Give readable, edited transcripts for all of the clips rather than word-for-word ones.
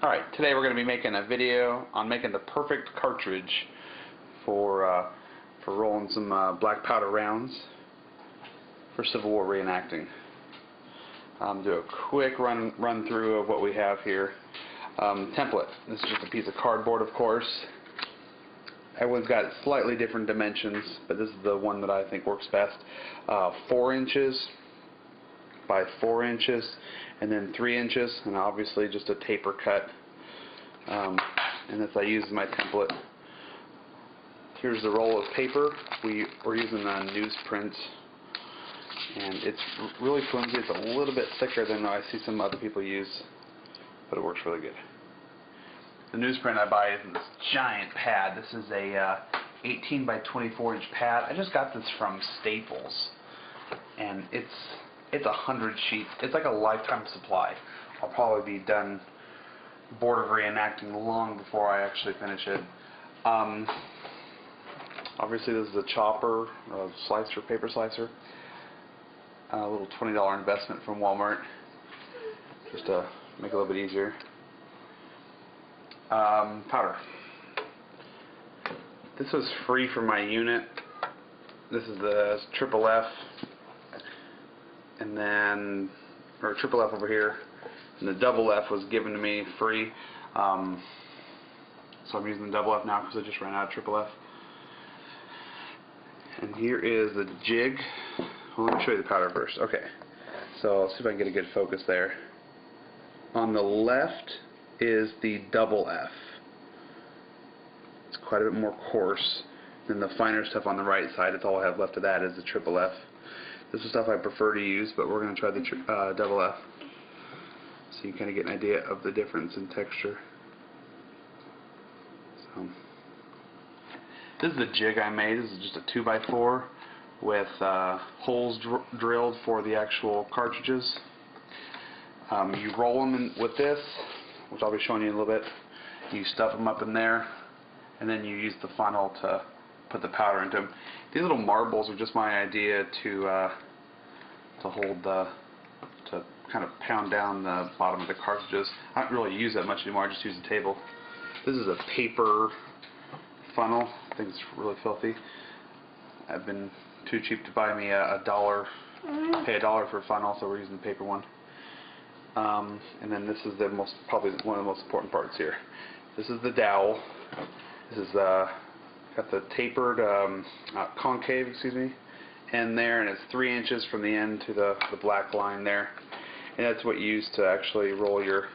Alright, today we're going to be making a video on making the perfect cartridge for rolling some black powder rounds for Civil War reenacting. Do a quick run through of what we have here. Template. This is just a piece of cardboard, of course. Everyone's got slightly different dimensions, but this is the one that I think works best. 4 inches by 4 inches, and then 3 inches, and obviously just a taper cut. And this I use as my template. Here's the roll of paper. We're using newsprint, and it's really flimsy. It's a little bit thicker than I see some other people use, but it works really good. The newsprint I buy is in this giant pad. This is a 18 by 24 inch pad. I just got this from Staples, and it's 100 sheets. It's like a lifetime supply. I'll probably be done bored of reenacting long before I actually finish it. Obviously this is a chopper, a slicer, paper slicer. A little $20 investment from Walmart, just to make it a little bit easier. Powder. This was free for my unit. This is the triple F, and then, or triple F over here, and the double F was given to me free. So I'm using the double F now because I just ran out of triple F. And here is the jig. Well, let me show you the powder first. Okay, so I'll see if I can get a good focus there. On the left is the double F. It's quite a bit more coarse than the finer stuff on the right side. It's all I have left of that is the triple F. This is stuff I prefer to use, but we're going to try the double F, so you kind of get an idea of the difference in texture. So this is the jig I made. This is just a 2x4 with holes drilled for the actual cartridges. You roll them with this, which I'll be showing you in a little bit. You stuff them up in there, and then you use the funnel to put the powder into them. These little marbles are just my idea to hold to kind of pound down the bottom of the cartridges. I don't really use that much anymore. I just use the table. This is a paper funnel. I think it's really filthy. I've been too cheap to buy me pay $1 for a funnel, so we're using the paper one. And then this is probably one of the most important parts here. This is the dowel. This is got the tapered concave, end there, and it's 3 inches from the end to the black line there. And that's what you use to actually roll your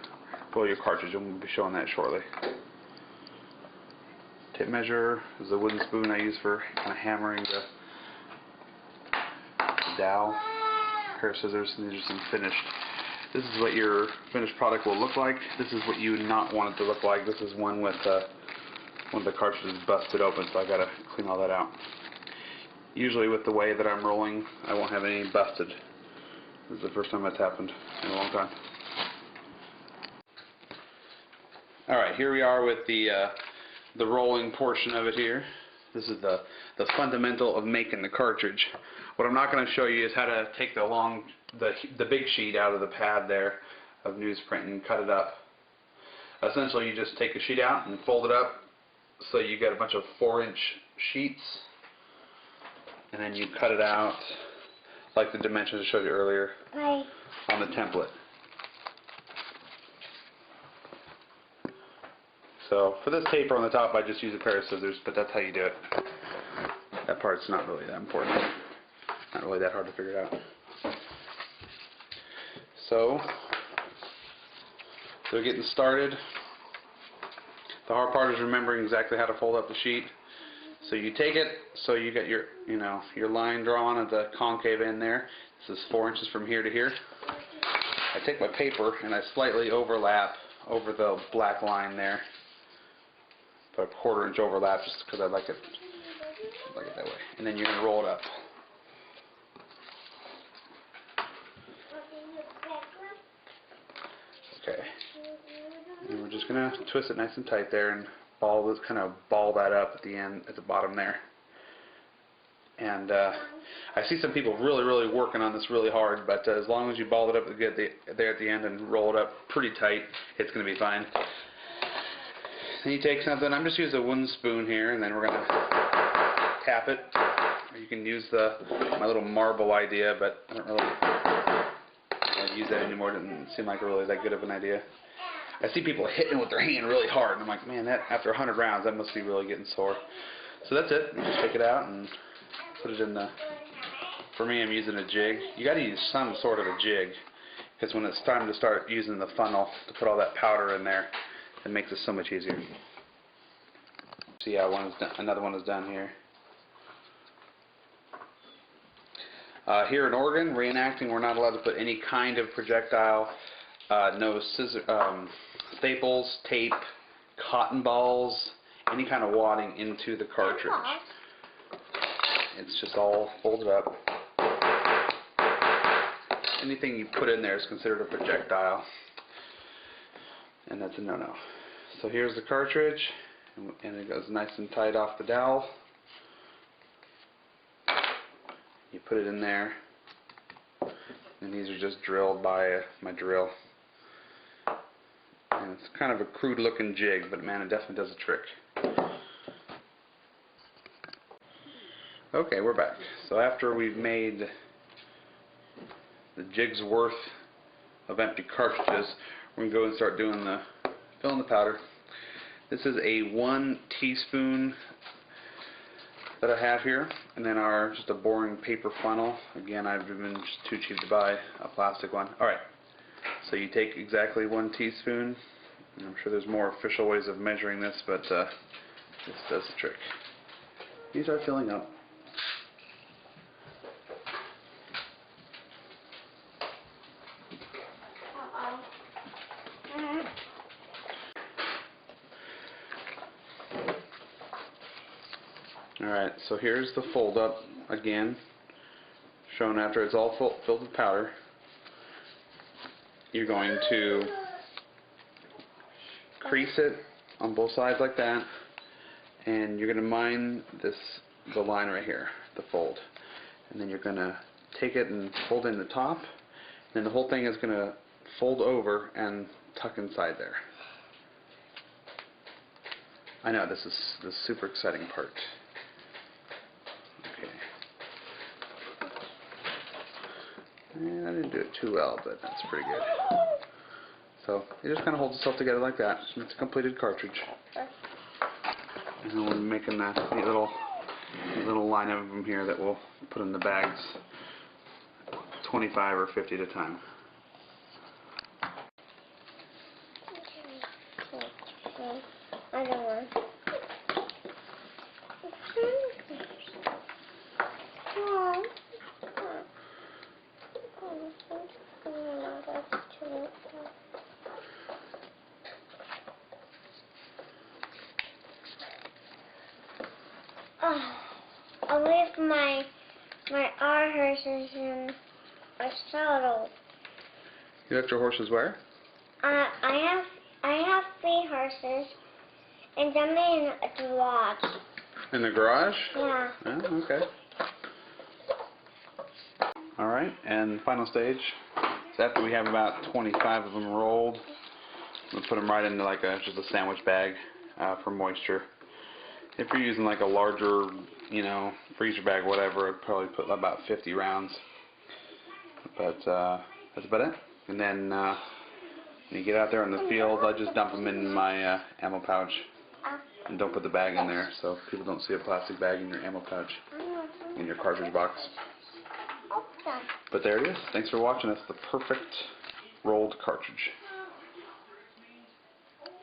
cartridge, and we'll be showing that shortly. Tape measure is a wooden spoon I use for kind of hammering the dowel. A pair of scissors, and these are some finished. This is what your finished product will look like. This is what you would not want it to look like. This is one with one of the cartridges busted open, so I gotta clean all that out. Usually with the way that I'm rolling, I won't have any busted. This is the first time that's happened in a long time. Alright, here we are with the rolling portion of it here. This is the fundamental of making the cartridge. What I'm not going to show you is how to take the big sheet out of the pad there of newsprint and cut it up. Essentially, you just take a sheet out and fold it up so you get a bunch of 4-inch sheets, and then you cut it out like the dimensions I showed you earlier on the template. So for this taper on the top, I just use a pair of scissors, but that's how you do it. That part's not really that important. Not really that hard to figure out. So they're getting started. The hard part is remembering exactly how to fold up the sheet. So you take it, so you get your line drawn at the concave end there. This is 4 inches from here to here. I take my paper and I slightly overlap over the black line there. Put a 1/4 inch overlap just because I like it that way. And then you're going to roll it up. Okay. And we're just going to twist it nice and tight there and kind of ball that up at the end, at the bottom there. And I see some people really working on this really hard, but as long as you ball it up there at the end and roll it up pretty tight, it's going to be fine. Then you take something, I'm just using a wooden spoon here, and then we're going to tap it. You can use my little marble idea, but I don't really use that anymore. It doesn't seem like really that good of an idea. I see people hitting with their hand really hard, and I'm like, man, that after 100 rounds, that must be really getting sore. So that's it. You just take it out and put it in the, for me, I'm using a jig. You got to use some sort of a jig, because when it's time to start using the funnel to put all that powder in there, it makes it so much easier. See how another one is done here. Here in Oregon, reenacting, we're not allowed to put any kind of projectile, no staples, tape, cotton balls, any kind of wadding into the cartridge. It's just all folded up. Anything you put in there is considered a projectile, and that's a no-no. So here's the cartridge, and it goes nice and tight off the dowel. You put it in there, and these are just drilled by my drill. And it's kind of a crude looking jig, but man, it definitely does a trick. Okay, we're back. So after we've made the jig's worth of empty cartridges, we're going to go and start doing filling the powder. This is a 1 teaspoon that I have here, and then just a boring paper funnel. Again, I've been just too cheap to buy a plastic one. Alright, so you take exactly 1 teaspoon, and I'm sure there's more official ways of measuring this, but this does the trick. These are filling up. Alright, so here's the fold up again, shown after it's all filled with powder. You're going to crease it on both sides like that, and you're going to mine the line right here, the fold. And then you're going to take it and fold in the top, and then the whole thing is going to fold over and tuck inside there. I know, this is the super exciting part. And I didn't do it too well, but that's pretty good. So it just kind of holds itself together like that. And it's a completed cartridge. And then we're making that neat little line of them here that we'll put in the bags, 25 or 50 at a time. I don't want. I'll leave my our horses in a saddle. You left your horses where? I have 3 horses, and them in the garage. In the garage? Yeah. Oh, okay. Alright, and final stage. So after we have about 25 of them rolled, we'll put them right into like just a sandwich bag for moisture. If you're using like a larger, freezer bag or whatever, I'd probably put about 50 rounds. But that's about it. And then when you get out there in the field, I just dump them in my ammo pouch. And don't put the bag in there, so people don't see a plastic bag in your ammo pouch, in your cartridge box. But there it is. Thanks for watching. That's the perfect rolled cartridge.